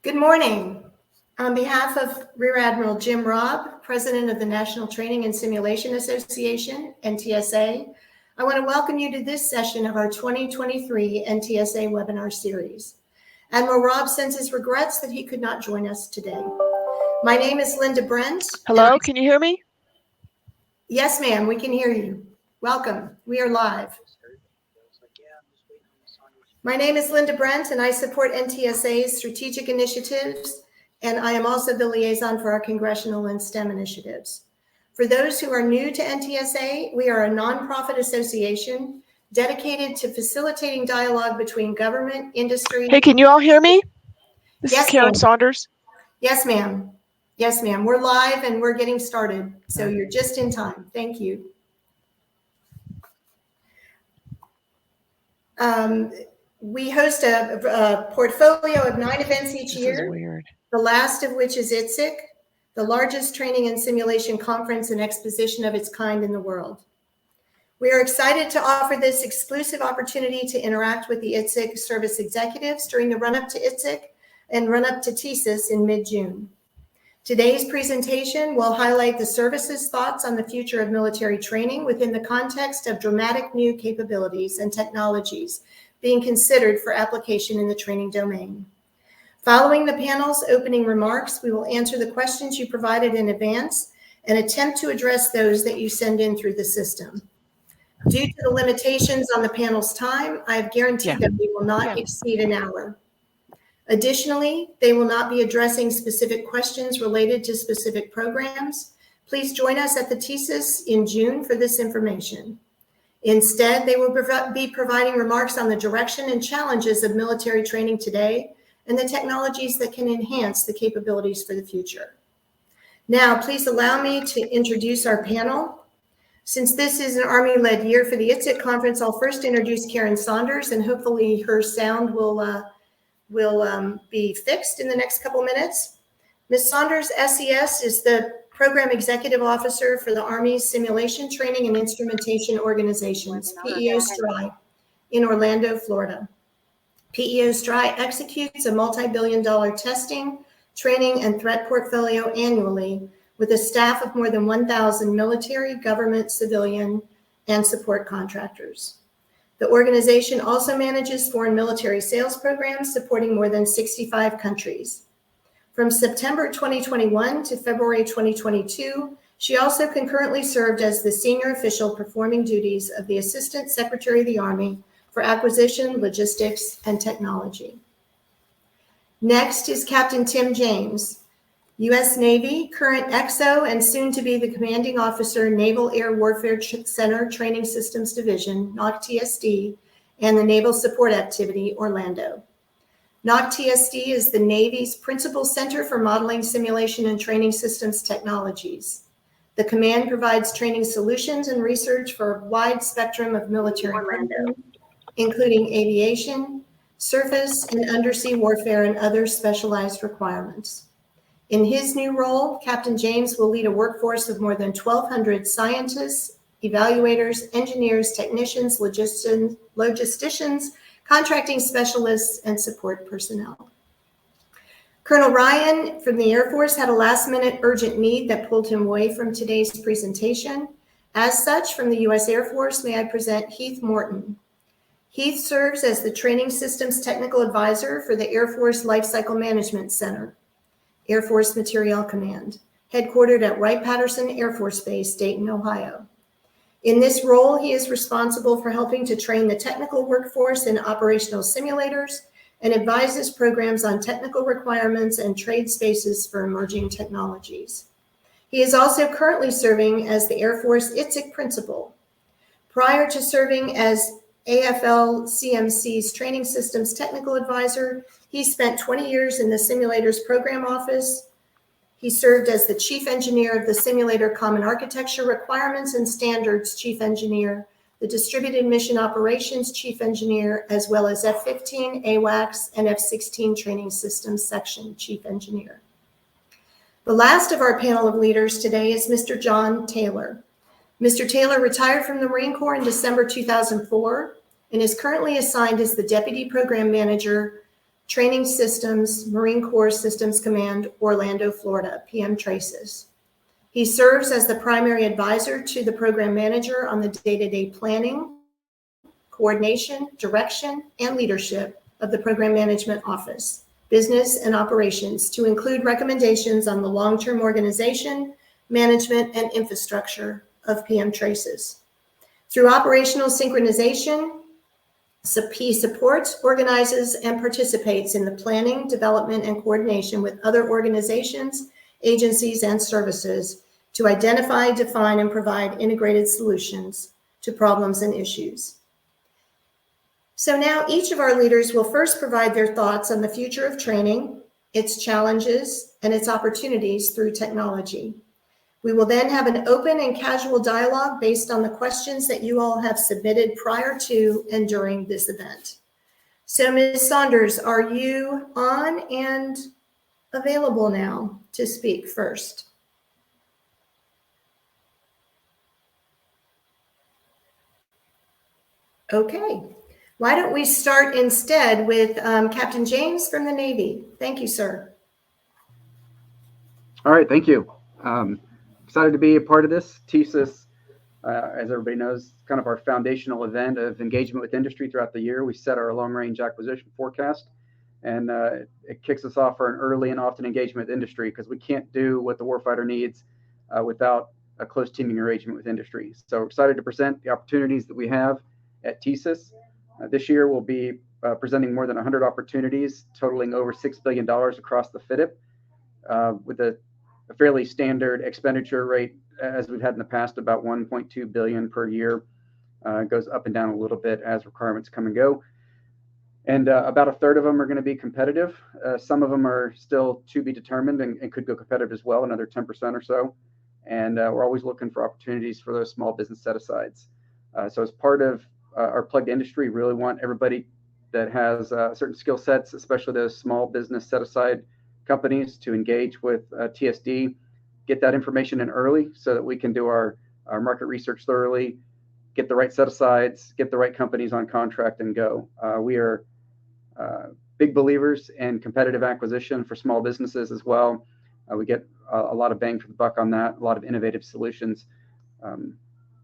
Good morning. On behalf of Rear Admiral Jim Robb, President of the National Training and Simulation Association, NTSA, I want to welcome you to this session of our 2023 NTSA webinar series. Admiral Robb sends his regrets that he could not join us today. My name is Linda Brent. Hello, can you hear me? Yes, ma'am, we can hear you. Welcome. We are live. My name is Linda Brent, and I support NTSA's strategic initiatives, and I am also the liaison for our congressional and STEM initiatives. For those who are new to NTSA, we are a nonprofit association dedicated to facilitating dialogue between government, industry. Hey, can you all hear me? This Yes, is Karen ma'am. Saunders. Yes, ma'am. Yes, ma'am. We're live and we're getting started, so you're just in time. Thank you. We host a portfolio of 9 events each year. This is weird. The last of which is ITSIC, the largest training and simulation conference and exposition of its kind in the world. We are excited to offer this exclusive opportunity to interact with the ITSIC service executives during the run-up to ITSIC and run-up to TSIS in mid-June. Today's presentation will highlight the service's thoughts on the future of military training within the context of dramatic new capabilities and technologies being considered for application in the training domain. Following the panel's opening remarks, we will answer the questions you provided in advance and attempt to address those that you send in through the system. Due to the limitations on the panel's time, I have guaranteed that we will not exceed an hour. Additionally, they will not be addressing specific questions related to specific programs. Please join us at the TSIS in June for this information. Instead, they will be providing remarks on the direction and challenges of military training today and the technologies that can enhance the capabilities for the future. Now, please allow me to introduce our panel. Since this is an Army-led year for the ITSIC conference, I'll first introduce Karen Saunders, and hopefully her sound will be fixed in the next couple minutes. Ms. Saunders, SES, is the Program Executive Officer for the Army's Simulation Training and Instrumentation Organizations, PEO STRI, in Orlando, Florida. PEO STRI executes a multi-billion-dollar testing, training, and threat portfolio annually with a staff of more than 1,000 military, government, civilian, and support contractors. The organization also manages foreign military sales programs supporting more than 65 countries. From September 2021 to February 2022, she also concurrently served as the senior official performing duties of the Assistant Secretary of the Army for Acquisition, Logistics, and Technology. Next is Captain Tim James, U.S. Navy, current XO and soon to be the Commanding Officer, Naval Air Warfare Center Training Systems Division, NOC-TSD, and the Naval Support Activity, Orlando. NOC-TSD is the Navy's principal center for modeling, simulation, and training systems technologies. The command provides training solutions and research for a wide spectrum of military programs, including aviation, surface, and undersea warfare, and other specialized requirements. In his new role, Captain James will lead a workforce of more than 1,200 scientists, evaluators, engineers, technicians, logisticians, contracting specialists, and support personnel. Colonel Ryan from the Air Force had a last-minute urgent need that pulled him away from today's presentation. As such, from the U.S. Air Force, may I present Heath Morton. Heath serves as the Training Systems Technical Advisor for the Air Force Lifecycle Management Center, Air Force Materiel Command, headquartered at Wright-Patterson Air Force Base, Dayton, Ohio. In this role, he is responsible for helping to train the technical workforce in operational simulators and advises programs on technical requirements and trade spaces for emerging technologies. He is also currently serving as the Air Force ITSIC Principal. Prior to serving as AFL-CMC's Training Systems Technical Advisor, he spent 20 years in the Simulators Program Office. He served as the Chief Engineer of the Simulator Common Architecture Requirements and Standards Chief Engineer, the Distributed Mission Operations Chief Engineer, as well as F-15, AWACS, and F-16 Training Systems Section Chief Engineer. The last of our panel of leaders today is Mr. John Taylor. Mr. Taylor retired from the Marine Corps in December 2004 and is currently assigned as the Deputy Program Manager Training Systems, Marine Corps Systems Command, Orlando, Florida, PM Traces. He serves as the primary advisor to the program manager on the day-to-day planning, coordination, direction, and leadership of the Program Management Office, business and operations, to include recommendations on the long-term organization, management, and infrastructure of PM Traces. Through operational synchronization, he supports, organizes, and participates in the planning, development, and coordination with other organizations, agencies, and services to identify, define, and provide integrated solutions to problems and issues. So now each of our leaders will first provide their thoughts on the future of training, its challenges, and its opportunities through technology. We will then have an open and casual dialogue based on the questions that you all have submitted prior to and during this event. So Ms. Saunders, are you on and available now to speak first? Okay. Why don't we start instead with Captain James from the Navy? Thank you, sir. All right, thank you. Excited to be a part of this. TSIS, as everybody knows, kind of our foundational event of engagement with industry throughout the year. We set our long-range acquisition forecast, and it kicks us off for an early and often engagement with industry, because we can't do what the warfighter needs without a close teaming arrangement with industry. So we're excited to present the opportunities that we have at TSIS. This year, we'll be presenting more than 100 opportunities, totaling over $6 billion across the FIDIP, with a fairly standard expenditure rate, as we've had in the past, about $1.2 billion per year. Goes up and down a little bit as requirements come and go. And about a third of them are going to be competitive. Some of them are still to be determined and could go competitive as well, another 10% or so. And we're always looking for opportunities for those small business set-asides. So as part of our plugged industry, really want everybody that has certain skill sets, especially those small business set-aside companies, to engage with TSD, get that information in early so that we can do our market research thoroughly, get the right set-asides, get the right companies on contract, and go. We are big believers in competitive acquisition for small businesses as well. We get a lot of bang for the buck on that, a lot of innovative solutions.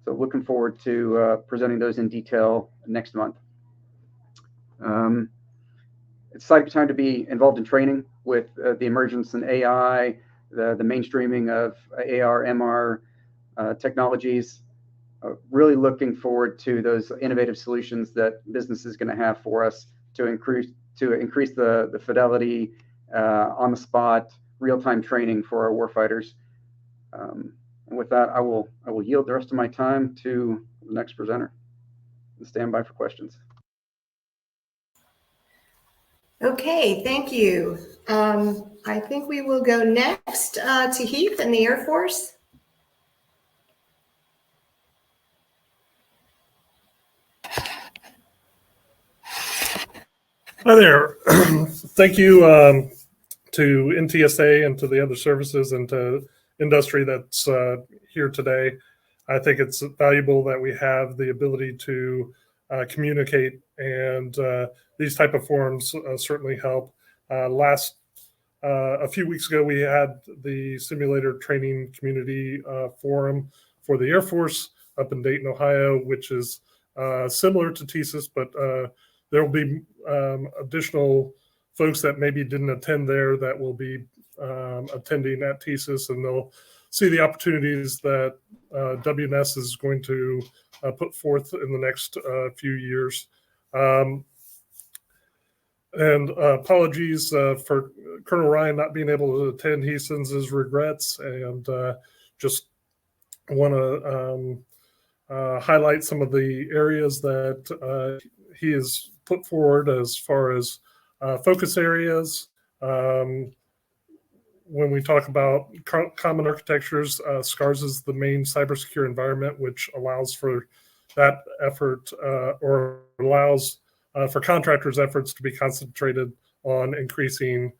So looking forward to presenting those in detail next month. It's exciting time to be involved in training with the emergence in AI, the mainstreaming of AR, MR technologies. Really looking forward to those innovative solutions that business is going to have for us to increase the fidelity, on the spot, real-time training for our warfighters. And with that, I will yield the rest of my time to the next presenter and stand by for questions. Okay, thank you. I think we will go next to Heath in the Air Force. Hi there. Thank you to NTSA and to the other services and to industry that's here today. I think it's valuable that we have the ability to communicate, and these type of forums certainly help. A few weeks ago, we had the Simulator Training Community Forum for the Air Force up in Dayton, Ohio, which is similar to TSIS, but there will be additional folks that maybe didn't attend there that will be attending at TSIS, and they'll see the opportunities that WNS is going to put forth in the next few years. And apologies for Colonel Ryan not being able to attend. He sends his regrets, and just want to highlight some of the areas that he has put forward as far as focus areas. When we talk about common architectures, SCARS is the main cybersecure environment, which allows for that effort or allows for contractors' efforts to be concentrated on increasing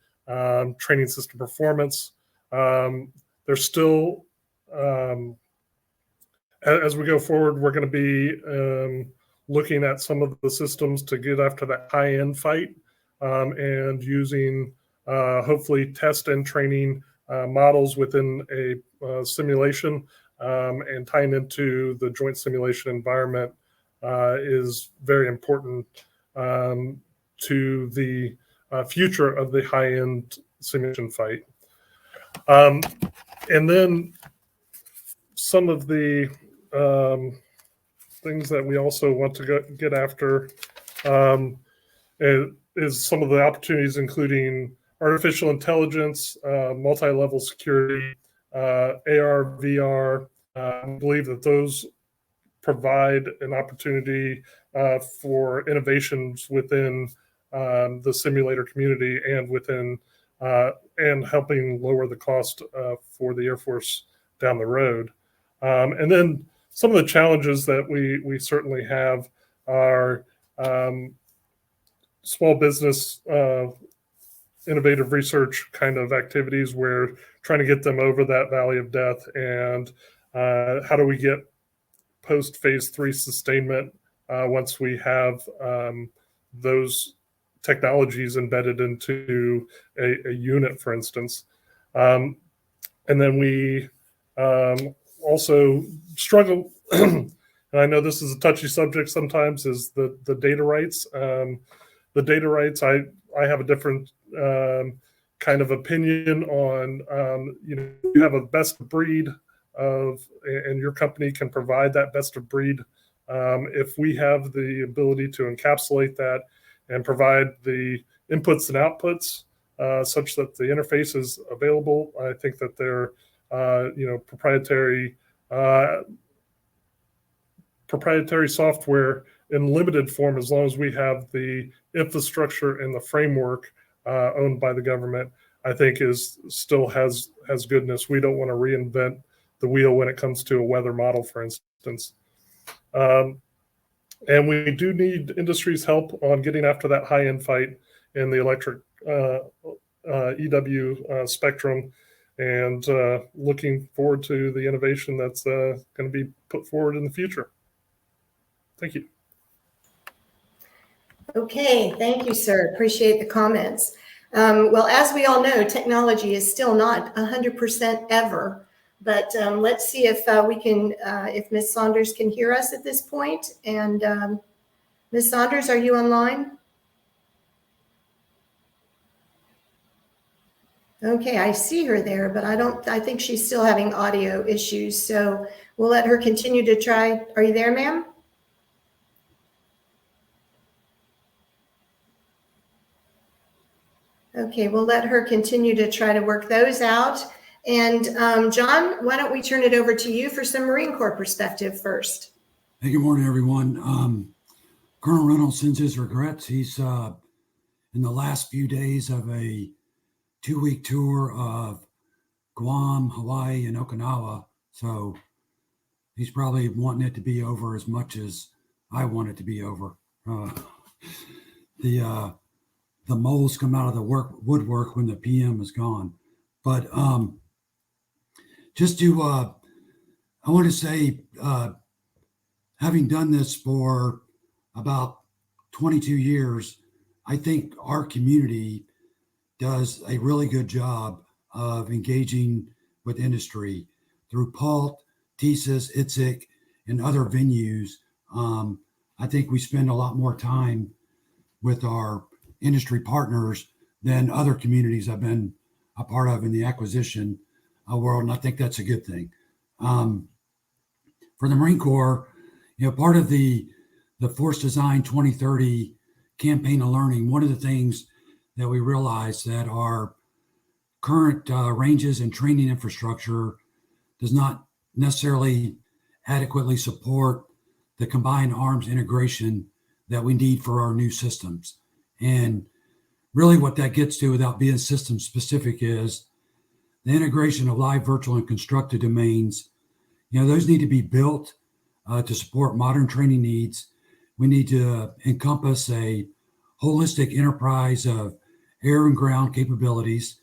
training system performance. There's still, as we go forward, we're going to be looking at some of the systems to get after that high-end fight. and using hopefully test and training models within a simulation and tying into the joint simulation environment is very important to the future of the high-end simulation fight. And then some of the things that we also want to get after is some of the opportunities, including artificial intelligence, multi-level security, AR, VR. I believe that those provide an opportunity for innovations within the simulator community and within and helping lower the cost for the Air Force down the road. And then some of the challenges that we certainly have are small business innovative research kind of activities where trying to get them over that valley of death, and how do we get post phase 3 sustainment once we have those technologies embedded into a unit, for instance. And then we also struggle, and I know this is a touchy subject sometimes, is the data rights. The data rights, I have a different kind of opinion on, you have a best of breed and your company can provide that best of breed. If we have the ability to encapsulate that and provide the inputs and outputs such that the interface is available, I think that they're proprietary software in limited form, as long as we have the infrastructure and the framework owned by the government, I think still has goodness. We don't want to reinvent the wheel when it comes to a weather model, for instance. And we do need industry's help on getting after that high-end fight in the electric EW spectrum, and looking forward to the innovation that's going to be put forward in the future. Thank you. Okay, thank you, sir. Appreciate the comments. Well, as we all know, technology is still not 100% ever, but let's see if if Ms. Saunders can hear us at this point. And Ms. Saunders, are you online? Okay, I see her there, but I think she's still having audio issues, so we'll let her continue to try. Are you there, ma'am? Okay, we'll let her continue to try to work those out. And John, why don't we turn it over to you for some Marine Corps perspective first? Hey, good morning, everyone. Colonel Reynolds sends his regrets. He's in the last few days of a 2-week tour of Guam, Hawaii, and Okinawa. So he's probably wanting it to be over as much as I want it to be over. The moles come out of the woodwork when the PM is gone. But just to, I want to say, having done this for about 22 years, I think our community does a really good job of engaging with industry through PALT, TSIS, ITSIC, and other venues. I think we spend a lot more time with our industry partners than other communities I've been a part of in the acquisition world, and I think that's a good thing. For the Marine Corps, part of the Force Design 2030 campaign of learning, one of the things that we realized that our current ranges and training infrastructure does not necessarily adequately support the combined arms integration that we need for our new systems. And really what that gets to, without being system specific, is the integration of live, virtual, and constructed domains. Those need to be built to support modern training needs. We need to encompass a holistic enterprise of air and ground capabilities.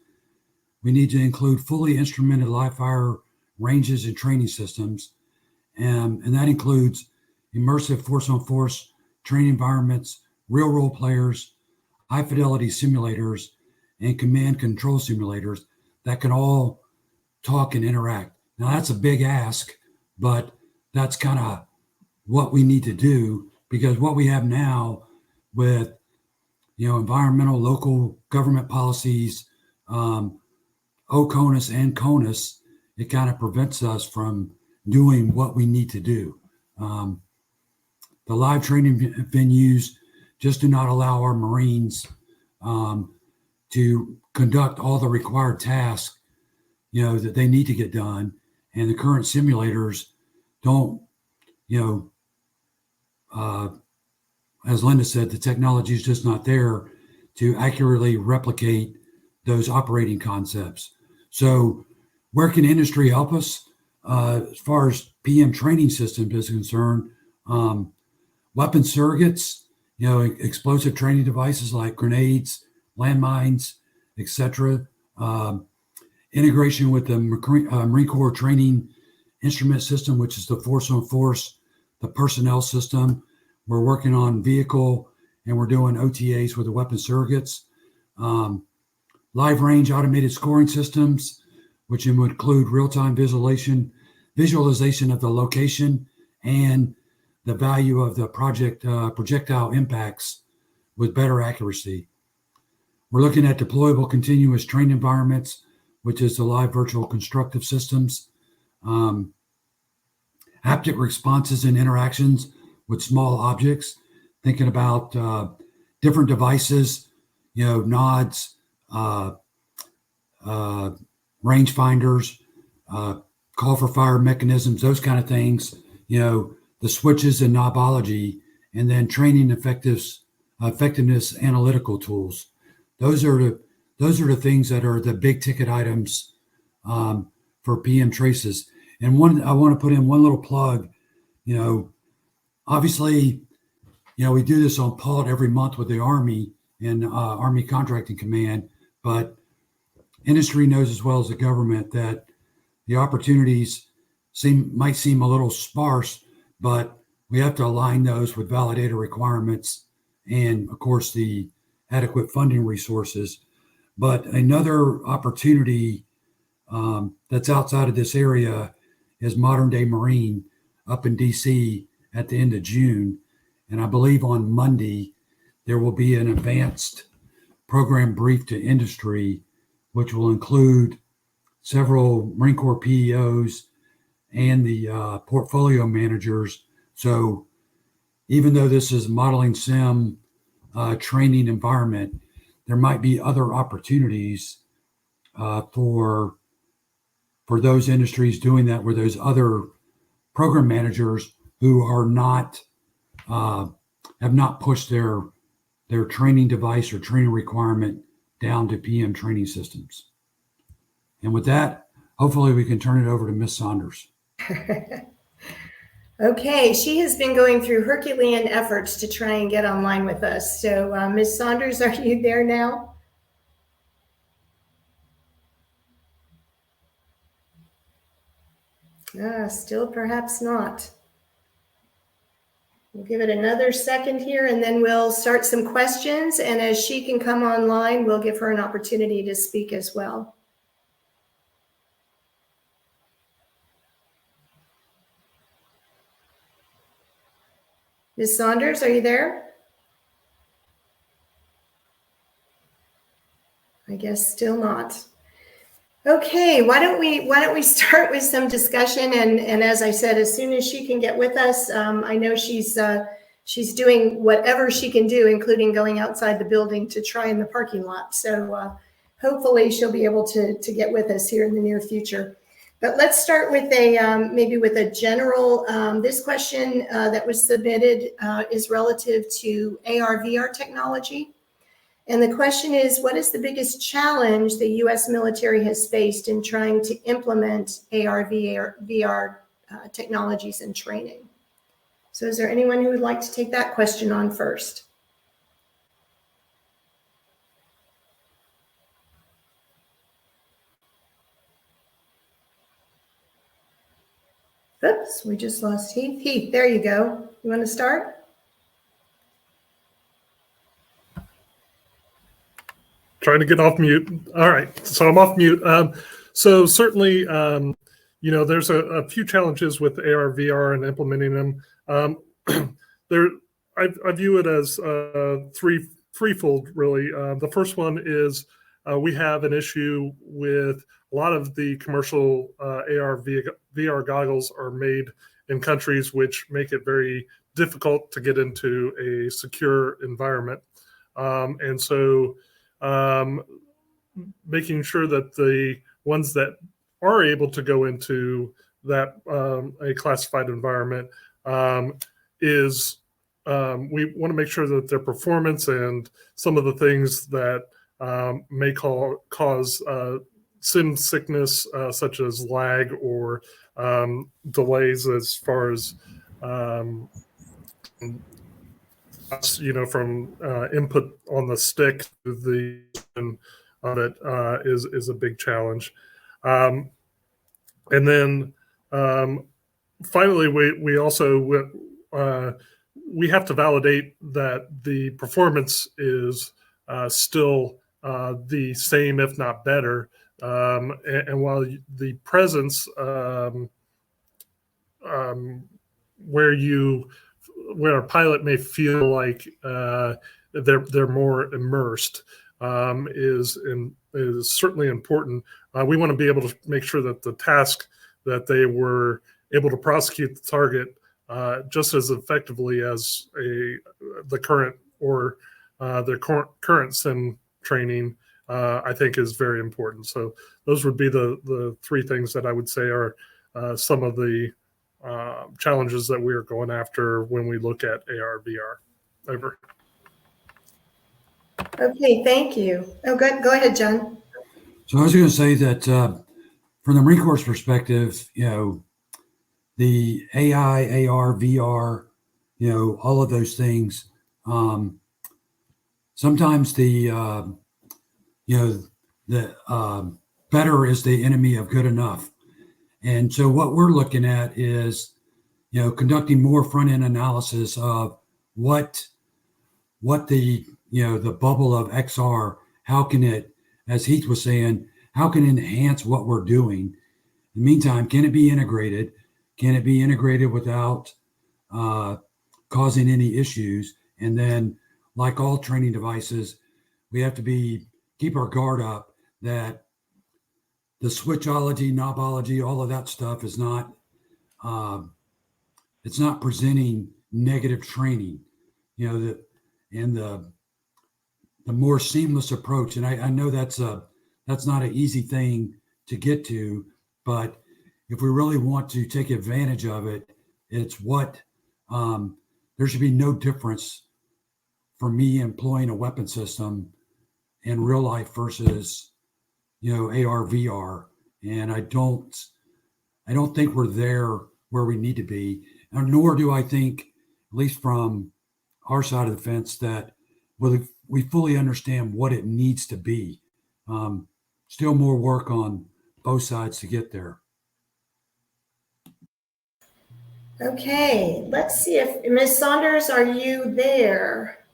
We need to include fully instrumented live fire ranges and training systems. And that includes immersive force-on-force training environments, real role players, high fidelity simulators and command control simulators that can all talk and interact. Now that's a big ask, but that's kind of what we need to do, because what we have now with, environmental local government policies, OCONUS and CONUS, it kind of prevents us from doing what we need to do. The live training venues just do not allow our Marines to conduct all the required tasks, that they need to get done. And the current simulators don't, as Linda said, the technology is just not there to accurately replicate those operating concepts. So where can industry help us? As far as PM training systems is concerned, weapon surrogates, explosive training devices like grenades, landmines, etc. Integration with the Marine Corps training instrument system, which is the force on force, the personnel system. We're working on vehicle, and we're doing OTAs with the weapon surrogates. Live range automated scoring systems, which would include real-time visualization of the location and the value of the projectile impacts with better accuracy. We're looking at deployable continuous train environments, which is the live virtual constructive systems. Haptic responses and interactions with small objects, thinking about different devices, nods, rangefinders, call for fire mechanisms, those kind of things, the switches and knobology, and then training effectiveness analytical tools. Those are the things that are the big ticket items for PM traces. And I want to put in one little plug. Obviously, we do this on PALT every month with the Army and Army Contracting Command, but industry knows as well as the government that the opportunities might seem a little sparse, but we have to align those with validator requirements and, of course, the adequate funding resources. But another opportunity that's outside of this area is Modern Day Marine up in DC at the end of June. And I believe on Monday, there will be an advanced program brief to industry, which will include several Marine Corps PEOs and the portfolio managers. So even though this is modeling sim training environment, there might be other opportunities for those industries doing that, where those other program managers who are not have not pushed their training device or training requirement down to PM training systems. And with that, hopefully we can turn it over to Ms. Saunders. Okay, she has been going through Herculean efforts to try and get online with us. So Ms. Saunders, are you there now? Still perhaps not. We'll give it another second here, and then we'll start some questions. And as she can come online, we'll give her an opportunity to speak as well. Ms. Saunders, are you there? I guess still not. Okay, why don't we start with some discussion, and as I said, as soon as she can get with us, I know she's doing whatever she can do, including going outside the building to try in the parking lot. So hopefully she'll be able to get with us here in the near future. But let's start with maybe with a general. This question that was submitted is relative to AR/VR technology. And the question is, what is the biggest challenge the U.S. military has faced in trying to implement AR/VR technologies in training? So is there anyone who would like to take that question on first? Oops, we just lost Heath. Heath, there you go. You want to start? Trying to get off mute. All right, so I'm off mute. So certainly, there's a few challenges with AR, VR, and implementing them. I view it as threefold, really. The first one is we have an issue with a lot of the commercial AR, VR goggles are made in countries which make it very difficult to get into a secure environment. And so making sure that the ones that are able to go into that a classified environment is we want to make sure that their performance and some of the things that may cause sim sickness, such as lag or delays as far as from input on the stick to the on it is a big challenge. And then finally, we also we have to validate that the performance is still the same, if not better. And while the presence where a pilot may feel like they're more immersed is certainly important. We want to be able to make sure that the task that they were able to prosecute the target just as effectively as the current or their current sim training, I think is very important. So those would be the three things that I would say are some of the challenges that we are going after when we look at AR, VR. Over. Okay, thank you. Oh, good. Go ahead, John. So I was going to say that from the Marine Corps' perspective, the AI, AR, VR, all of those things. Sometimes the better is the enemy of good enough. And so what we're looking at is, conducting more front-end analysis of what the bubble of XR, how can it, as Heath was saying, how can it enhance what we're doing? In the meantime, can it be integrated? Can it be integrated without causing any issues? And then, like all training devices, we have to keep our guard up that the switchology, knobology, all of that stuff is not, it's not presenting negative training, and the more seamless approach. And I know that's not an easy thing to get to, but if we really want to take advantage of it, it's there should be no difference for me employing a weapon system in real life versus, AR, VR. And I don't think we're there where we need to be. Nor do I think, at least from our side of the fence, that we fully understand what it needs to be. Still more work on both sides to get there. Okay, let's see if Ms. Saunders, are you there?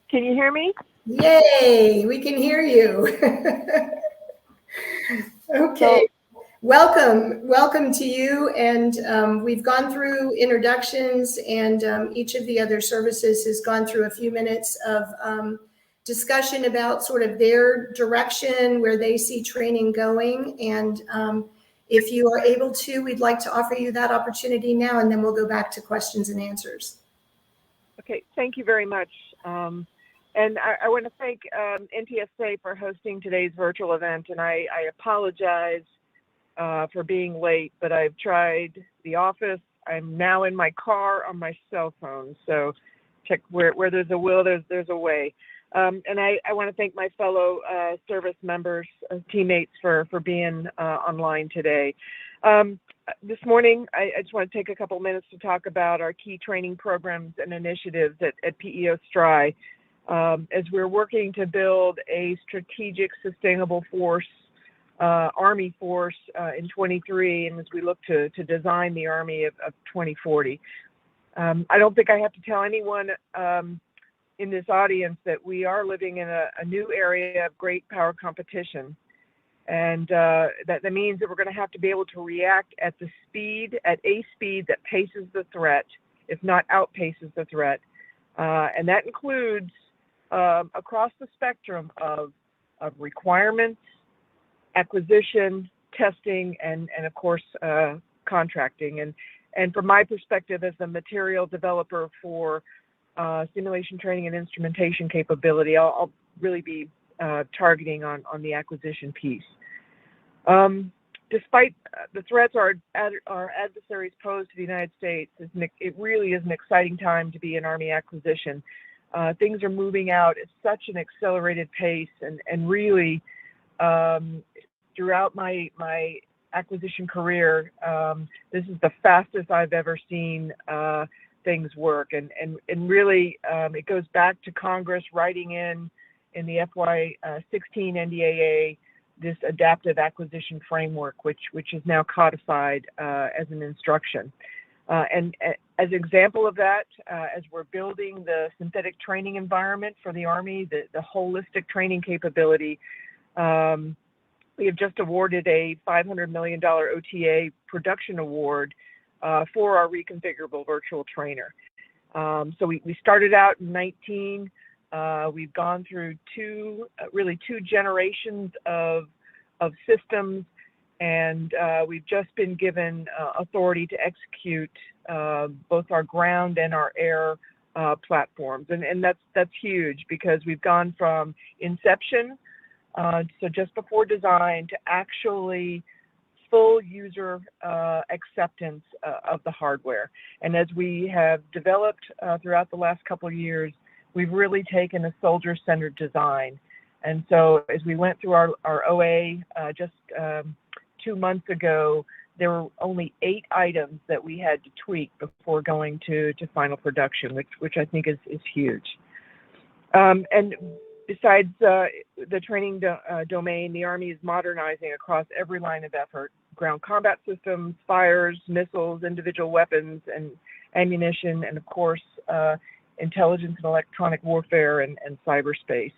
Can you hear me? Yay, we can hear you. Okay, welcome to you. And we've gone through introductions, and each of the other services has gone through a few minutes of discussion about sort of their direction, where they see training going. And if you are able to, we'd like to offer you that opportunity now, and then we'll go back to questions and answers. Okay, thank you very much. And I want to thank NTSA for hosting today's virtual event. And I apologize for being late, but I've tried the office. I'm now in my car on my cell phone. So check where there's a will, there's a way. And I want to thank my fellow service members, teammates for being online today. This morning, I just want to take a couple minutes to talk about our key training programs and initiatives at PEO STRI. As we're working to build a strategic, sustainable force, Army force in 23, and as we look to design the Army of 2040. I don't think I have to tell anyone in this audience that we are living in a new area of great power competition. And that means that we're going to have to be able to react at a speed that paces the threat, if not outpaces the threat. And that includes across the spectrum of requirements, acquisition, testing, and of course, contracting. And from my perspective as the material developer for simulation training and instrumentation capability, I'll really be targeting on the acquisition piece. Despite the threats our adversaries pose to the United States, it really is an exciting time to be in Army acquisition. Things are moving out at such an accelerated pace, and really throughout my acquisition career, this is the fastest I've ever seen things work, and really it goes back to Congress writing in the FY16 NDAA this adaptive acquisition framework, which is now codified as an instruction. And as an example of that, as we're building the synthetic training environment for the Army, the holistic training capability, we have just awarded a $500 million OTA production award for our reconfigurable virtual trainer. So we started out in 19. We've gone through two generations of systems, and we've just been given authority to execute both our ground and our air platforms, and that's huge, because we've gone from inception, so just before design, to actually full user acceptance of the hardware. And as we have developed throughout the last couple of years, we've really taken a soldier-centered design. And so as we went through our OA just 2 months ago, there were only 8 items that we had to tweak before going to final production, which I think is huge. And besides the training domain, the Army is modernizing across every line of effort: ground combat systems, fires, missiles, individual weapons and ammunition, and of course, intelligence and electronic warfare and cyberspace.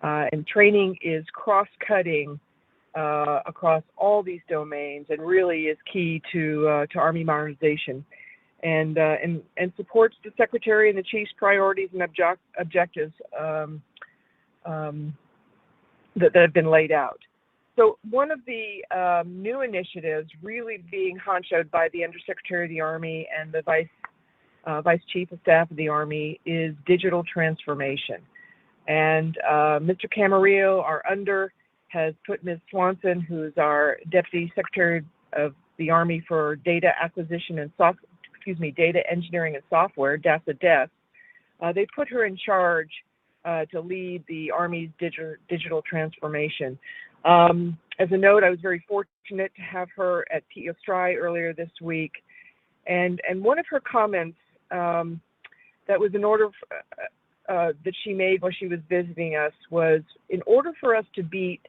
And training is cross-cutting across all these domains, and really is key to Army modernization, and supports the Secretary and the Chief's priorities and objectives that have been laid out. So one of the new initiatives really being honchoed by the Undersecretary of the Army and the Vice Chief of Staff of the Army is digital transformation. And Mr. Camarillo, our under, has put Ms. Swanson, who's our Deputy Secretary of the Army for Data Acquisition and Data Engineering and Software, DASA. They put her in charge to lead the Army's digital transformation. As a note, I was very fortunate to have her at TEO STRI earlier this week, and one of her comments that was in order that she made while she was visiting us was, in order for us to beat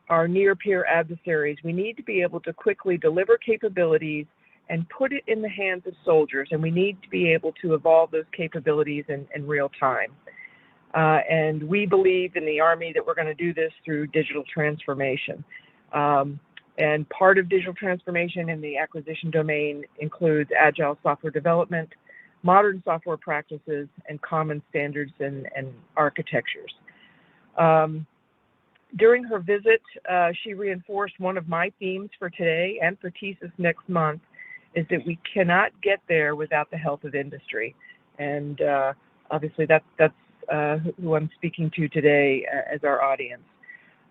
our near-peer adversaries, we need to be able to quickly deliver capabilities and put it in the hands of soldiers, and we need to be able to evolve those capabilities in real time. And we believe in the Army that we're going to do this through digital transformation. And part of digital transformation in the acquisition domain includes agile software development, modern software practices, and common standards and architectures. During her visit, she reinforced one of my themes for today and for TSIS next month, is that we cannot get there without the help of industry. And obviously that's who I'm speaking to today as our audience.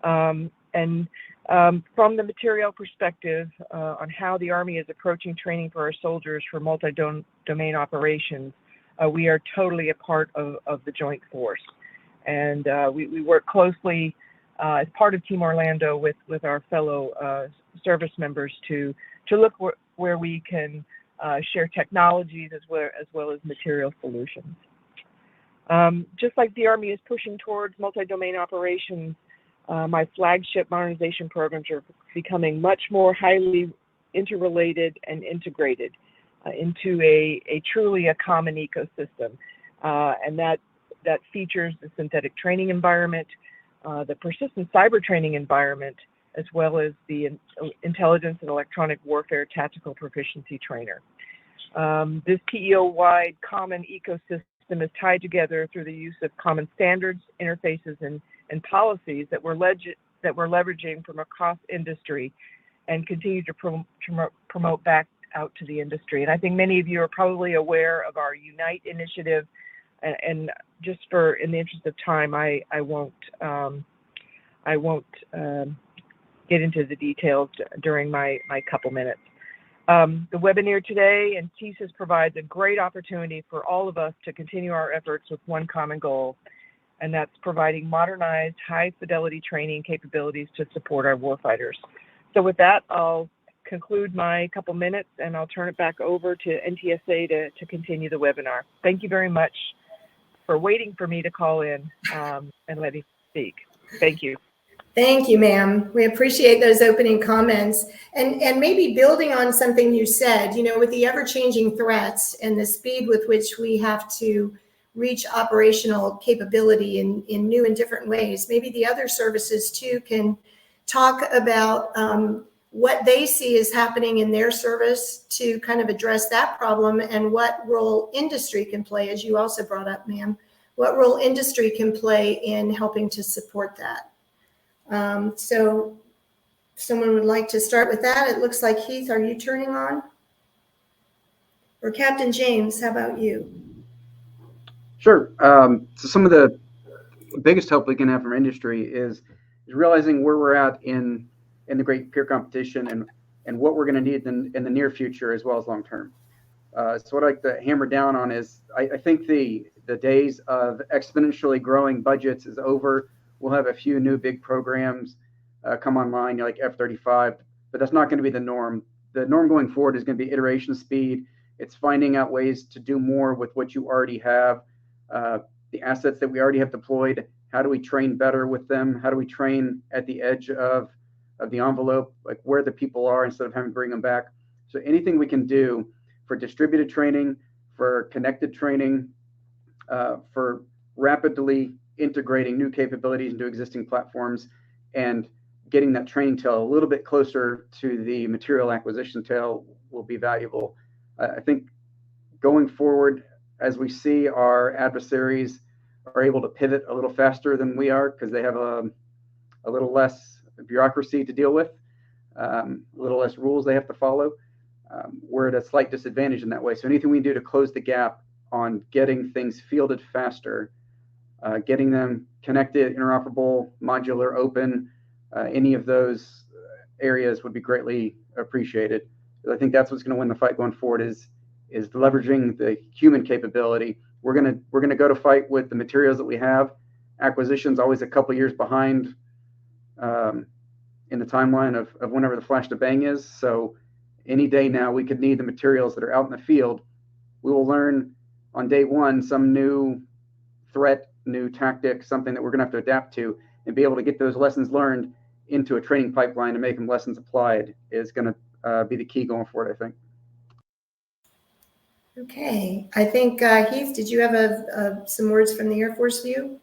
And from the material perspective on how the Army is approaching training for our soldiers for multi-domain operations, we are totally a part of the Joint Force. And we work closely as part of Team Orlando with our fellow service members to look where we can share technologies as well as material solutions. Just like the Army is pushing towards multi-domain operations, my flagship modernization programs are becoming much more highly interrelated and integrated into a truly common ecosystem. And that that features the synthetic training environment, the persistent cyber training environment, as well as the intelligence and electronic warfare tactical proficiency trainer. This PEO-wide common ecosystem is tied together through the use of common standards, interfaces, and policies that we're leveraging from across industry and continue to promote back out to the industry. And I think many of you are probably aware of our Unite initiative. And just in the interest of time, I won't get into the details during my couple minutes. The webinar today and TSIS provides a great opportunity for all of us to continue our efforts with one common goal, and that's providing modernized, high-fidelity training capabilities to support our warfighters. So with that, I'll conclude my couple minutes, and I'll turn it back over to NTSA to continue the webinar. Thank you very much for waiting for me to call in and let me speak. Thank you. Thank you, ma'am. We appreciate those opening comments. And maybe building on something you said, with the ever-changing threats and the speed with which we have to reach operational capability in new and different ways, maybe the other services too can talk about what they see is happening in their service to kind of address that problem, and what role industry can play, as you also brought up, ma'am, what role industry can play in helping to support that. So someone would like to start with that. It looks like Heath, are you turning on? Or Captain James, how about you? Sure. So some of the biggest help we can have from industry is realizing where we're at in the great peer competition and what we're going to need in the near future as well as long term. So what I'd like to hammer down on is I think the days of exponentially growing budgets is over. We'll have a few new big programs come online, like F-35, but that's not going to be the norm. The norm going forward is going to be iteration speed. It's finding out ways to do more with what you already have. The assets that we already have deployed, how do we train better with them? How do we train at the edge of the envelope, like where the people are, instead of having to bring them back? So anything we can do for distributed training, for connected training, for rapidly integrating new capabilities into existing platforms, and getting that training tail a little bit closer to the material acquisition tail will be valuable. I think going forward, as we see our adversaries are able to pivot a little faster than we are, because they have a little less bureaucracy to deal with, a little less rules they have to follow, we're at a slight disadvantage in that way. So anything we do to close the gap on getting things fielded faster, getting them connected, interoperable, modular, open, any of those areas would be greatly appreciated. I think that's what's going to win the fight going forward is leveraging the human capability. We're gonna go to fight with the materials that we have. Acquisition's always a couple years behind in the timeline of whenever the flash to bang is. So any day now we could need the materials that are out in the field. We will learn on day one some new threat, new tactic, something that we're gonna have to adapt to, and be able to get those lessons learned into a training pipeline and make them lessons applied is gonna be the key going forward, I think. Okay, I think Heath, did you have some words from the Air Force view?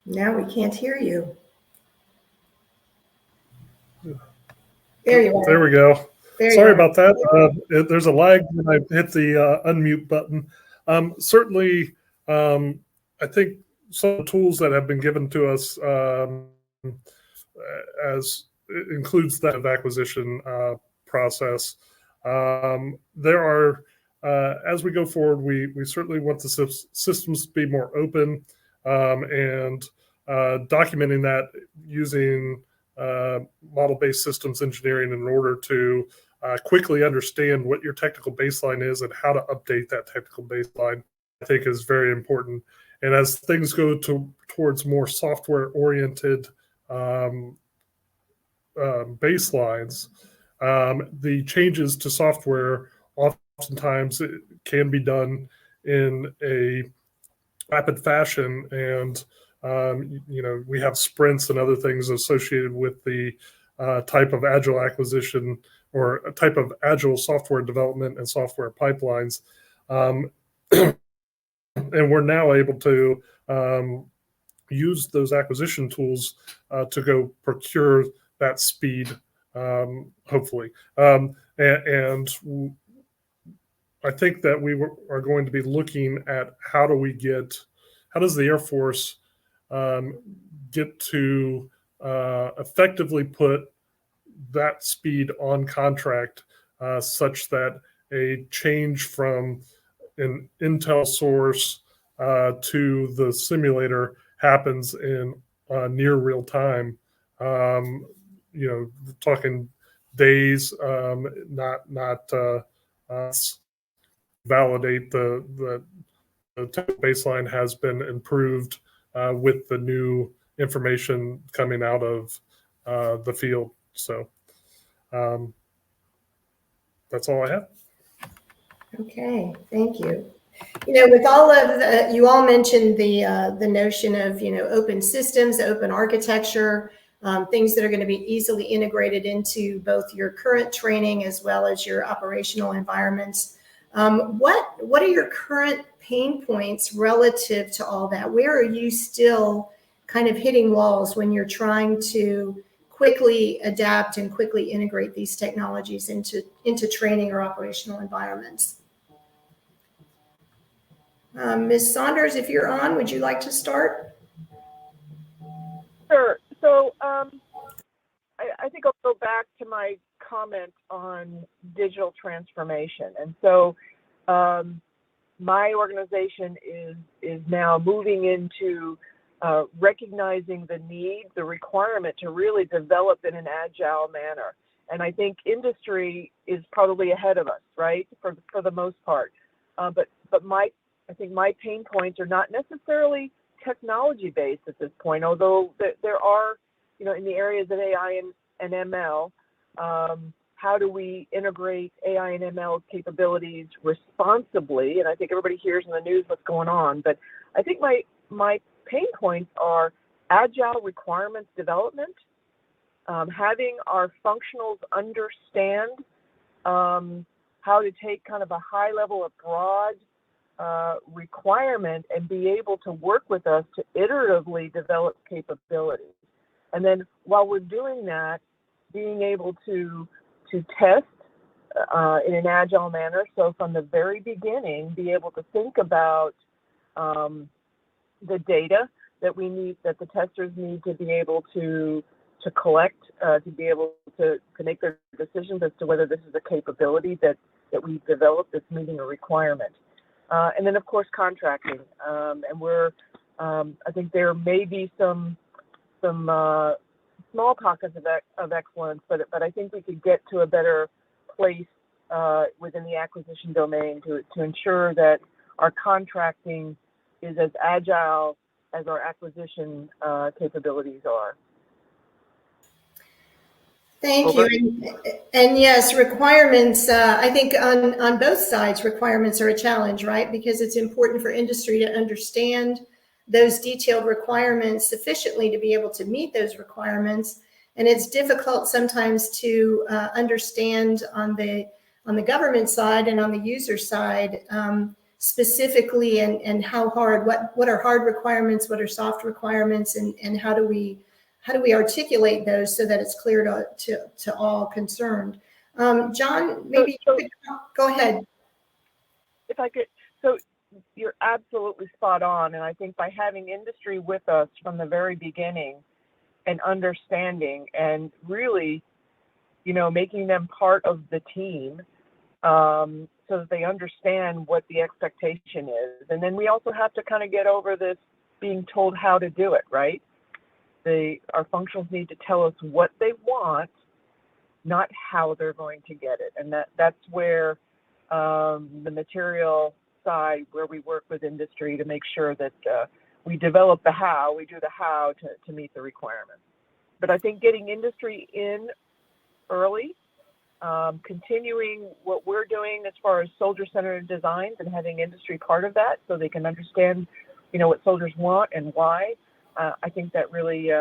Now we can't hear you. There you are. There we go. There Sorry you are. about that. There's a lag when I hit the unmute button. Certainly, I think some of the tools that have been given to us as it includes that acquisition process. There are, as we go forward, we certainly want the systems to be more open and documenting that using model-based systems engineering in order to quickly understand what your technical baseline is and how to update that technical baseline, I think is very important. And as things go towards more software-oriented baselines, the changes to software oftentimes can be done in a rapid fashion, and We have sprints and other things associated with the type of agile acquisition or a type of agile software development and software pipelines. And we're now able to use those acquisition tools to go procure that speed, hopefully. And I think that are going to be looking at how does the Air Force get to effectively put that speed on contract such that a change from an Intel source to the simulator happens in near real time. Talking days, not validate the baseline has been improved with the new information coming out of the field. So that's all I have. Okay, thank you. With all of you all mentioned the notion of open systems, open architecture, things that are going to be easily integrated into both your current training as well as your operational environments. What are your current pain points relative to all that? Where are you still kind of hitting walls when you're trying to quickly adapt and quickly integrate these technologies into training or operational environments? Ms. Saunders, if you're on, would you like to start? Sure. So I think I'll go back to my comment on digital transformation. And so my organization is now moving into recognizing the need, the requirement to really develop in an agile manner. And I think industry is probably ahead of us, right, for the most part. But I think my pain points are not necessarily technology-based at this point, although there are, in the areas of AI and ML, how do we integrate AI and ML capabilities responsibly? And I think everybody hears in the news what's going on. But I think my pain points are agile requirements development, having our functionals understand how to take kind of a high level of broad requirement and be able to work with us to iteratively develop capabilities. And then while we're doing that, being able to test in an agile manner. So from the very beginning, be able to think about the data that we need, that the testers need to be able to collect, to be able to make their decisions as to whether this is a capability that we've developed that's meeting a requirement. And then, of course, contracting. And I think there may be some small pockets of excellence, but I think we could get to a better place within the acquisition domain to ensure that our contracting is as agile as our acquisition capabilities are. Thank you. And yes, requirements, I think on both sides, requirements are a challenge, right? Because it's important for industry to understand those detailed requirements sufficiently to be able to meet those requirements. And it's difficult sometimes to understand on the government side and on the user side specifically and how hard, what are hard requirements, what are soft requirements, and how do we articulate those so that it's clear to all concerned? John, maybe you could go ahead. If I could, so you're absolutely spot on. And I think by having industry with us from the very beginning and understanding and really, making them part of the team so that they understand what the expectation is. And then we also have to kind of get over this being told how to do it, right? Our functionals need to tell us what they want, not how they're going to get it. And that's where the material side, where we work with industry to make sure that we develop the how, we do the how to meet the requirements. But I think getting industry in early, continuing what we're doing as far as soldier-centered designs and having industry part of that so they can understand, what soldiers want and why. I think that really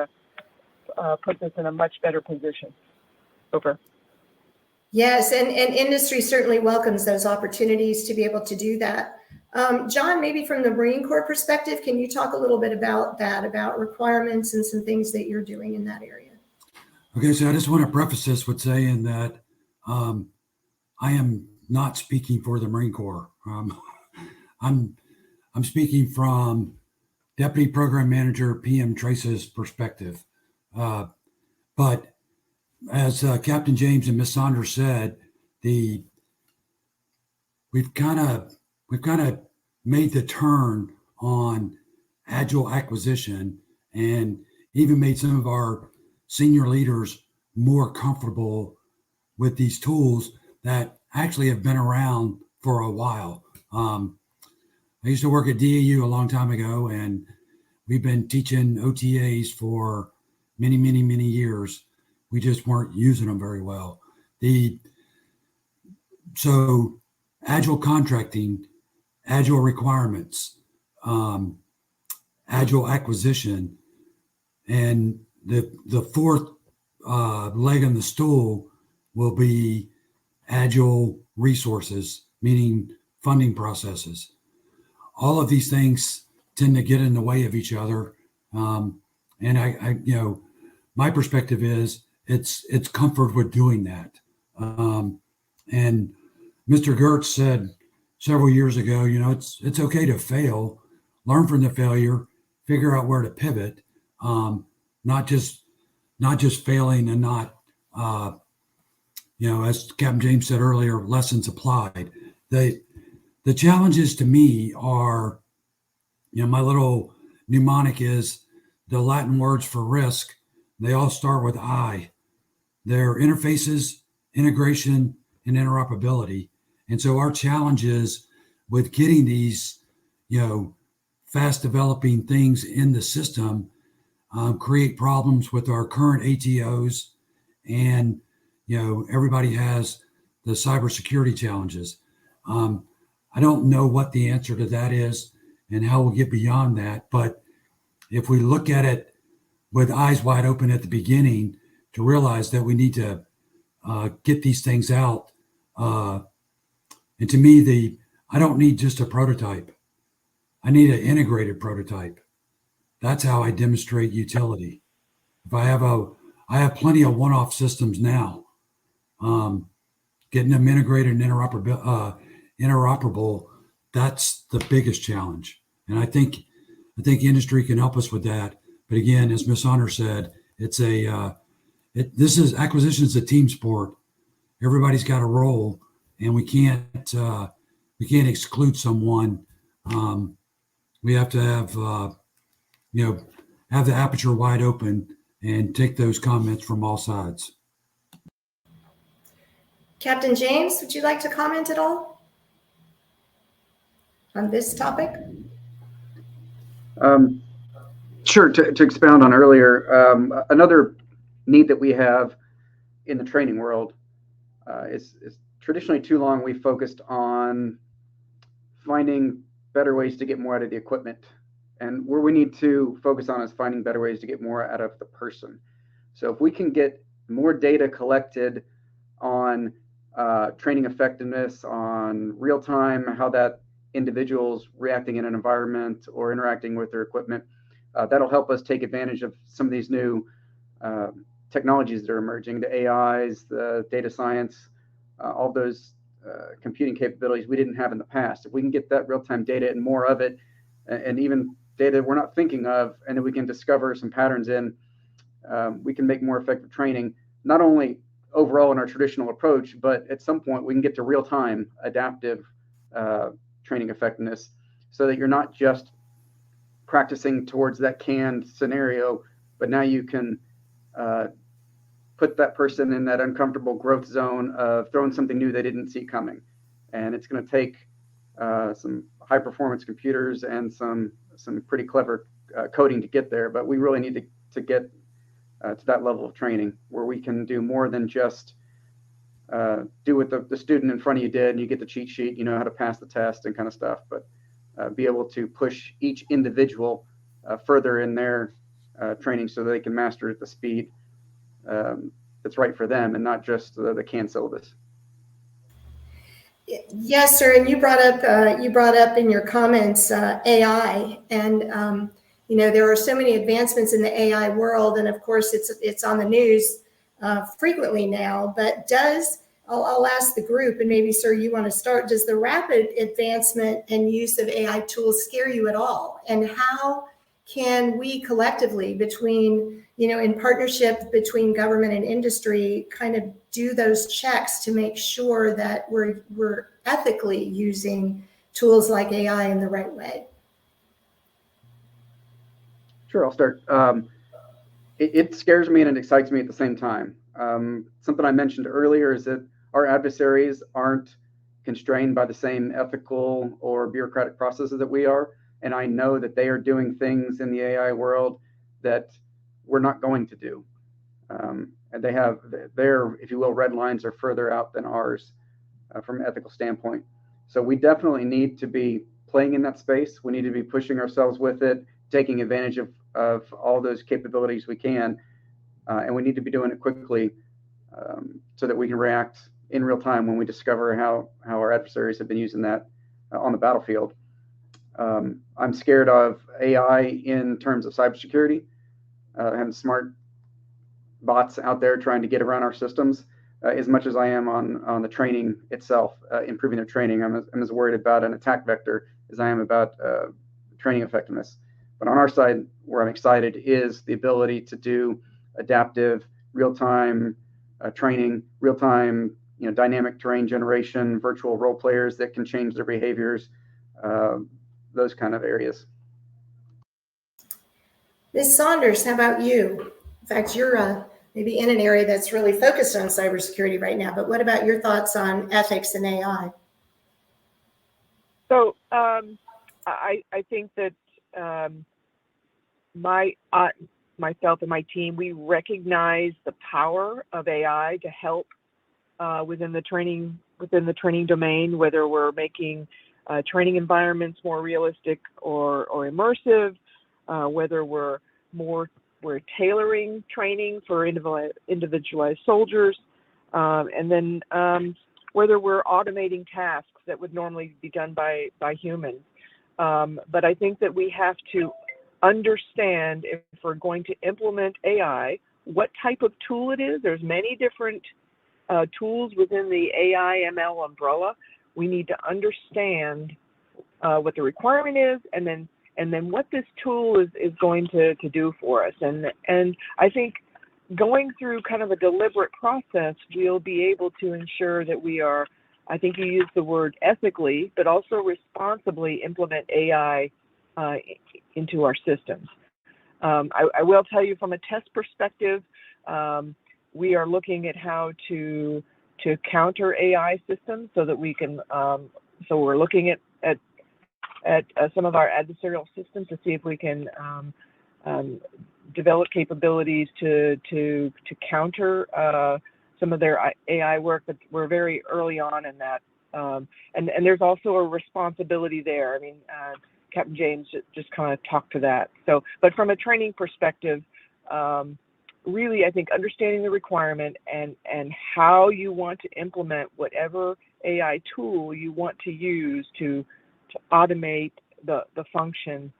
puts us in a much better position. Over. Yes, and industry certainly welcomes those opportunities to be able to do that. John, maybe from the Marine Corps perspective, can you talk a little bit about that, about requirements and some things that you're doing in that area? Okay, so I just want to preface this with saying that I am not speaking for the Marine Corps. I'm speaking from Deputy Program Manager PM Trace's perspective. But as Captain James and Miss Saunders said, we've kind of made the turn on agile acquisition, and even made some of our senior leaders more comfortable with these tools that actually have been around for a while. I used to work at DAU a long time ago, and we've been teaching OTAs for many, many, many years. We just weren't using them very well. So agile contracting, agile requirements, agile acquisition, and the fourth leg on the stool will be agile resources, meaning funding processes. All of these things tend to get in the way of each other, and I my perspective is it's comfort with doing that. And Mr. Gertz said several years ago, it's okay to fail, learn from the failure, figure out where to pivot, not just failing and not, as Captain James said earlier, lessons applied. The challenges to me are, my little mnemonic is the Latin words for risk. They all start with I. They're interfaces, integration, and interoperability. And so our challenges with getting these, fast developing things in the system create problems with our current ATOs, and everybody has the cybersecurity challenges. I don't know what the answer to that is and how we'll get beyond that, but if we look at it with eyes wide open at the beginning to realize that we need to get these things out, and to me, I don't need just a prototype. I need an integrated prototype. That's how I demonstrate utility. If I have plenty of one-off systems now. Getting them integrated and interoperable, that's the biggest challenge. And I think industry can help us with that. But again, as Ms. Honor said, acquisition is a team sport. Everybody's got a role, and we can't exclude someone. We have to have the aperture wide open and take those comments from all sides. Captain James, would you like to comment at all on this topic? Sure. To expound on earlier, another need that we have in the training world is traditionally too long we focused on finding better ways to get more out of the equipment. And where we need to focus on is finding better ways to get more out of the person. So if we can get more data collected on training effectiveness, on real time, how that individual's reacting in an environment or interacting with their equipment, that'll help us take advantage of some of these new technologies that are emerging, the AIs, the data science, all those computing capabilities we didn't have in the past. If we can get that real-time data and more of it, and even data we're not thinking of, and then we can discover some patterns in, we can make more effective training, not only overall in our traditional approach, but at some point we can get to real-time adaptive training effectiveness, so that you're not just practicing towards that canned scenario, but now you can put that person in that uncomfortable growth zone of throwing something new they didn't see coming. And it's going to take some high performance computers and some pretty clever coding to get there, but we really need to get to that level of training where we can do more than just do what the student in front of you did and you get the cheat sheet, you know how to pass the test and kind of stuff, but be able to push each individual further in their training so that they can master it at the speed that's right for them, and not just the canned syllabus. Yes, sir. And you brought up in your comments AI, and there are so many advancements in the AI world, and of course it's on the news frequently now. But I'll ask the group, and maybe, sir, you want to start. Does the rapid advancement and use of AI tools scare you at all? And how can we collectively, in partnership between government and industry, kind of do those checks to make sure that we're ethically using tools like AI in the right way? Sure, I'll start. It scares me and it excites me at the same time. Something I mentioned earlier is that our adversaries aren't constrained by the same ethical or bureaucratic processes that we are. And I know that they are doing things in the AI world that we're not going to do. And they have their, if you will, red lines are further out than ours from an ethical standpoint. So we definitely need to be playing in that space. We need to be pushing ourselves with it, taking advantage of all those capabilities we can. And we need to be doing it quickly so that we can react in real time when we discover how our adversaries have been using that on the battlefield. I'm scared of AI in terms of cybersecurity, having smart bots out there trying to get around our systems, as much as I am on the training itself, improving their training. I'm as worried about an attack vector as I am about training effectiveness. But on our side, where I'm excited is the ability to do adaptive, real-time training, real-time, dynamic terrain generation, virtual role players that can change their behaviors, those kind of areas. Ms. Saunders, how about you? In fact, you're maybe in an area that's really focused on cybersecurity right now, but what about your thoughts on ethics and AI? So I think that myself and my team, we recognize the power of AI to help within the training domain, whether we're making training environments more realistic or immersive, whether we're tailoring training for individualized soldiers, and then whether we're automating tasks that would normally be done by humans. But I think that we have to understand, if we're going to implement AI, what type of tool it is. There's many different tools within the AI ML umbrella. We need to understand what the requirement is, and then what this tool is going to do for us. And I think going through kind of a deliberate process, we'll be able to ensure that we are, I think you used the word ethically, but also responsibly implement AI into our systems. I will tell you, from a test perspective, we are looking at how to counter AI systems so that we can, so we're looking at some of our adversarial systems to see if we can develop capabilities to counter some of their AI work, but we're very early on in that. And there's also a responsibility there. I mean, Captain James just kind of talked to that. So, but from a training perspective, really, I think understanding the requirement and how you want to implement whatever AI tool you want to use to automate the function,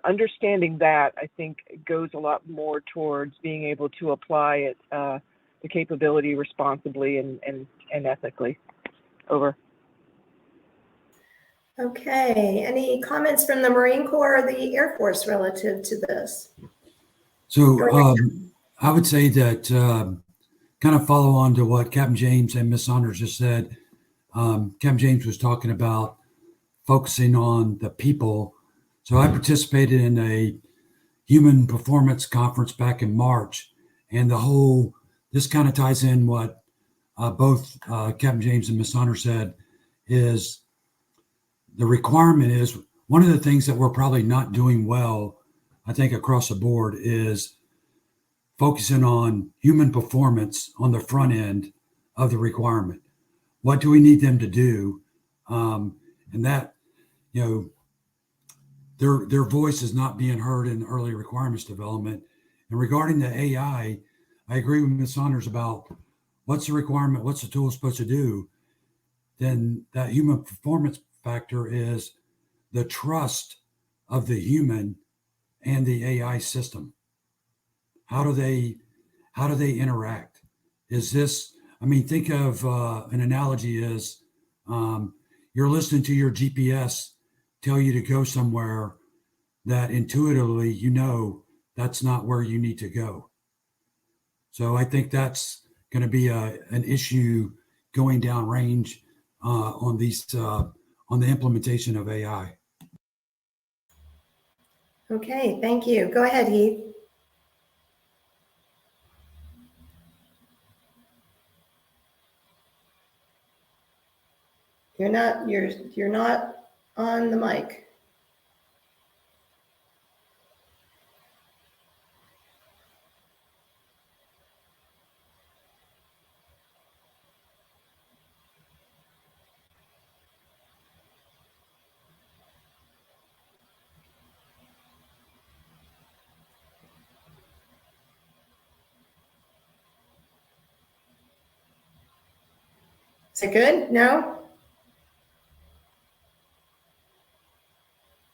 understanding that, I think, goes a lot more towards being able to apply it, the capability responsibly and ethically. Over. Okay. Any comments from the Marine Corps or the Air Force relative to this? So I would say that kind of follow on to what Captain James and Ms. Saunders just said. Captain James was talking about focusing on the people. So I participated in a human performance conference back in March, and this kind of ties in what both Captain James and Ms. Saunders said, is the requirement is one of the things that we're probably not doing well, I think, across the board, is focusing on human performance on the front end of the requirement. What do we need them to do? And that, their voice is not being heard in early requirements development. And regarding the AI, I agree with Ms. Saunders about what's the requirement, what's the tool supposed to do. Then that human performance factor is the trust of the human and the AI system. How do they interact? Is this, I mean, think of an analogy is you're listening to your GPS tell you to go somewhere that intuitively you know that's not where you need to go. So I think that's going to be an issue going down range on the implementation of AI. Okay, thank you. Go ahead, Heath. You're not on the mic. Is it good? No?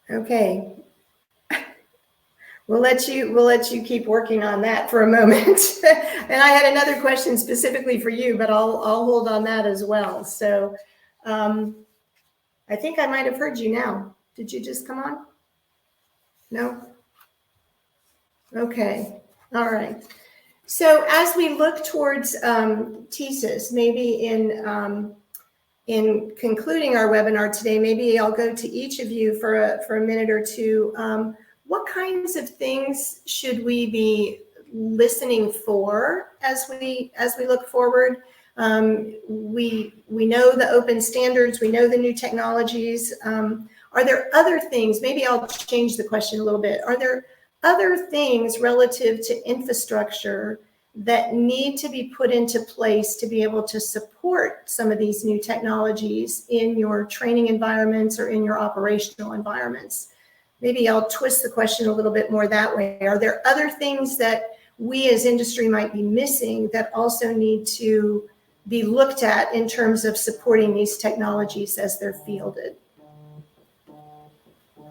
Okay. We'll let you keep working on that for a moment. And I had another question specifically for you, but I'll hold on that as well. So I think I might have heard you now. Did you just come on? No? Okay. All right. So as we look towards TSIS, maybe in concluding our webinar today, maybe I'll go to each of you for a minute or two. What kinds of things should we be listening for as we look forward? We know the open standards, we know the new technologies. Are there other things? Maybe I'll change the question a little bit. Are there other things relative to infrastructure that need to be put into place to be able to support some of these new technologies in your training environments or in your operational environments? Maybe I'll twist the question a little bit more that way. Are there other things that we as industry might be missing that also need to be looked at in terms of supporting these technologies as they're fielded?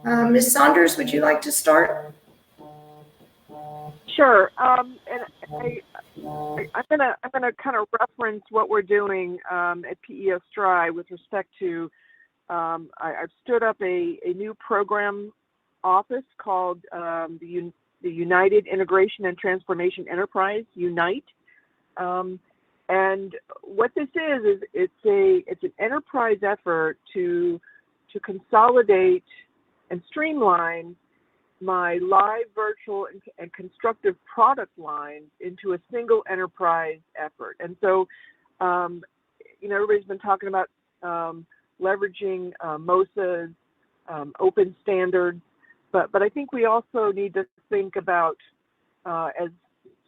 Ms. Saunders, would you like to start? Sure. And I'm gonna kind of reference what we're doing at PEO STRI with respect to I've stood up a new program office called the United Integration and Transformation Enterprise, UNITE. And what this is it's an enterprise effort to consolidate and streamline my live, virtual, and constructive product lines into a single enterprise effort. And so, everybody's been talking about leveraging MOSA's open standards, but I think we also need to think about, as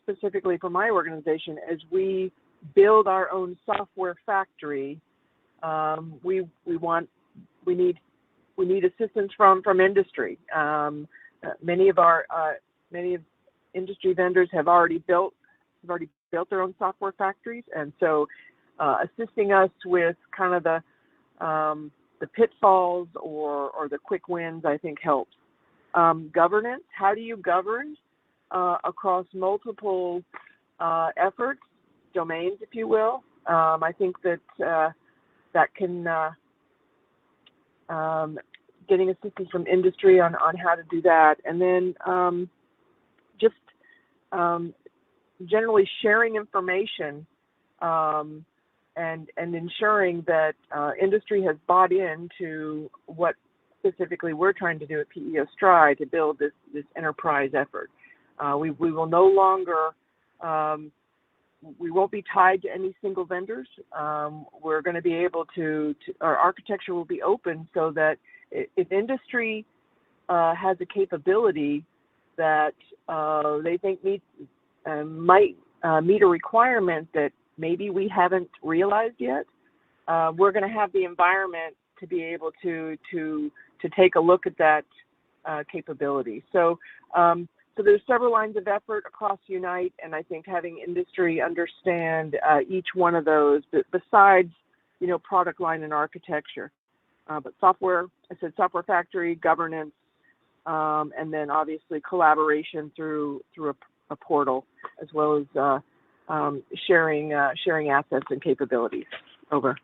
specifically for my organization, as we build our own software factory, we need assistance from industry. Many of industry vendors have already built their own software factories, and so assisting us with kind of the pitfalls or the quick wins, I think helps. Governance, how do you govern across multiple efforts, domains, if you will? I think that can getting assistance from industry on how to do that, and then just generally sharing information and ensuring that industry has bought into what specifically we're trying to do at PEO STRI to build this enterprise effort. We will no longer we won't be tied to any single vendors. We're going to be able to our architecture will be open so that if industry has a capability that they think might meet a requirement that maybe we haven't realized yet, we're going to have the environment to be able to take a look at that capability. So there's several lines of effort across Unite, and I think having industry understand each one of those, besides, product line and architecture, but software, I said software factory, governance, and then obviously collaboration through a portal, as well as sharing assets and capabilities. Over.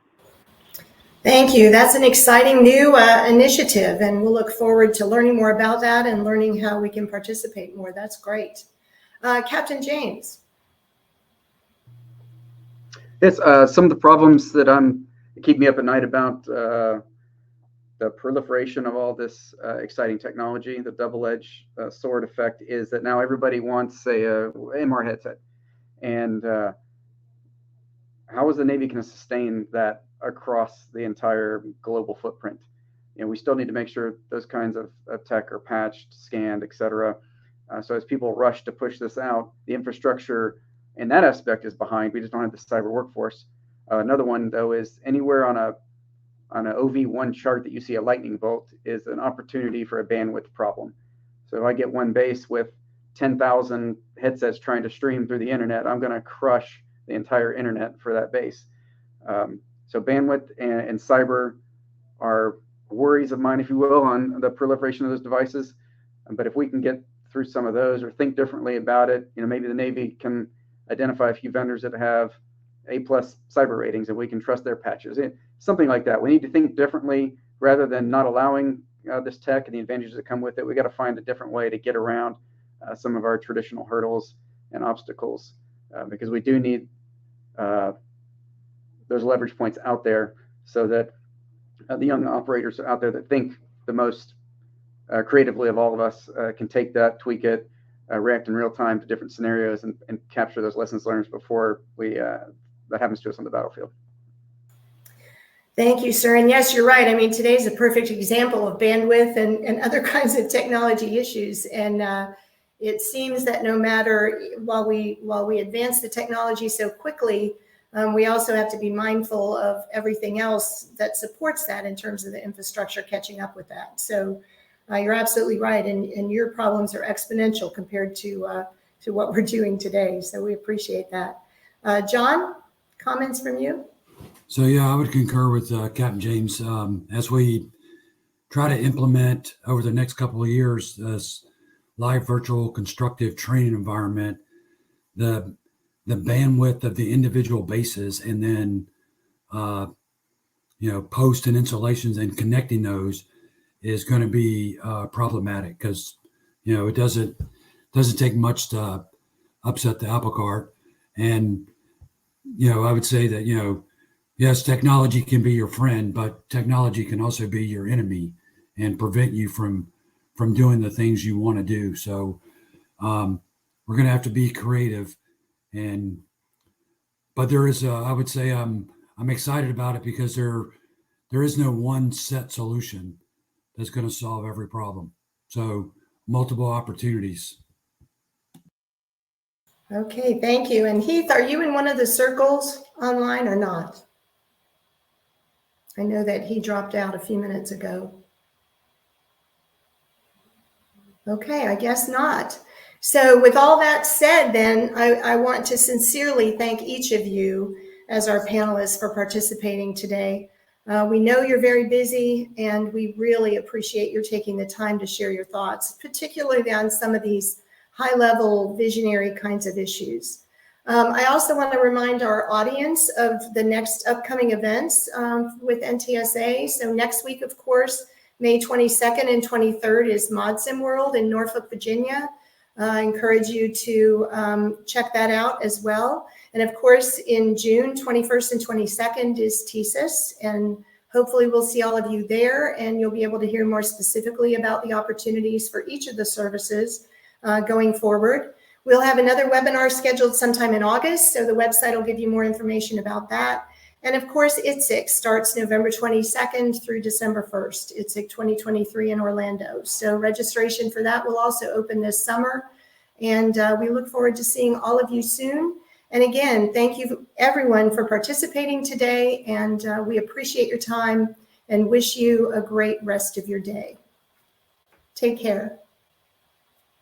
Thank you. That's an exciting new initiative, and we'll look forward to learning more about that and learning how we can participate more. That's great. Captain James. Yes, some of the problems that keep me up at night about the proliferation of all this exciting technology, the double-edged sword effect, is that now everybody wants a MR headset. And how is the Navy going to sustain that across the entire global footprint? We still need to make sure those kinds of tech are patched, scanned, et cetera. So as people rush to push this out, the infrastructure in that aspect is behind. We just don't have the cyber workforce. Another one, though, is anywhere on an OV1 chart that you see a lightning bolt is an opportunity for a bandwidth problem. So if I get one base with 10,000 headsets trying to stream through the internet, I'm going to crush the entire internet for that base. So bandwidth and cyber are worries of mine, if you will, on the proliferation of those devices. But if we can get through some of those or think differently about it, maybe the Navy can identify a few vendors that have A+ cyber ratings and we can trust their patches. Something like that. We need to think differently rather than not allowing this tech and the advantages that come with it. We got to find a different way to get around some of our traditional hurdles and obstacles because we do need those leverage points out there so that the young operators out there that think the most creatively of all of us can take that, tweak it, react in real time to different scenarios and capture those lessons learned before that happens to us on the battlefield. Thank you, sir. And yes, you're right. I mean, today's a perfect example of bandwidth and other kinds of technology issues. And it seems that no matter, while we advance the technology so quickly, we also have to be mindful of everything else that supports that in terms of the infrastructure catching up with that. So you're absolutely right. And your problems are exponential compared to what we're doing today. So we appreciate that. John, comments from you? So, yeah, I would concur with Captain James. As we try to implement over the next couple of years this live virtual constructive training environment, the bandwidth of the individual bases and then, post and installations and connecting those is going to be problematic because, it doesn't take much to upset the apple cart. And, I would say that, yes, technology can be your friend, but technology can also be your enemy and prevent you from doing the things you want to do. So we're going to have to be creative. But there is, I would say, I'm excited about it because there is no one set solution that's going to solve every problem. So multiple opportunities. Okay, thank you. And Heath, are you in one of the circles online or not? I know that he dropped out a few minutes ago. Okay, I guess not. So with all that said, then I want to sincerely thank each of you as our panelists for participating today. We know you're very busy and we really appreciate your taking the time to share your thoughts, particularly on some of these high-level visionary kinds of issues. I also want to remind our audience of the next upcoming events with NTSA. So next week, of course, May 22nd and 23rd is ModSim World in Norfolk, Virginia. I encourage you to check that out as well. And of course, in June 21st and 22nd is TSIS, and hopefully we'll see all of you there, and you'll be able to hear more specifically about the opportunities for each of the services going forward. We'll have another webinar scheduled sometime in August, so the website will give you more information about that. And of course, ITSIC starts November 22nd through December 1st, ITSIC 2023 in Orlando. So registration for that will also open this summer. And we look forward to seeing all of you soon. And again, thank you everyone for participating today. And we appreciate your time and wish you a great rest of your day. Take care.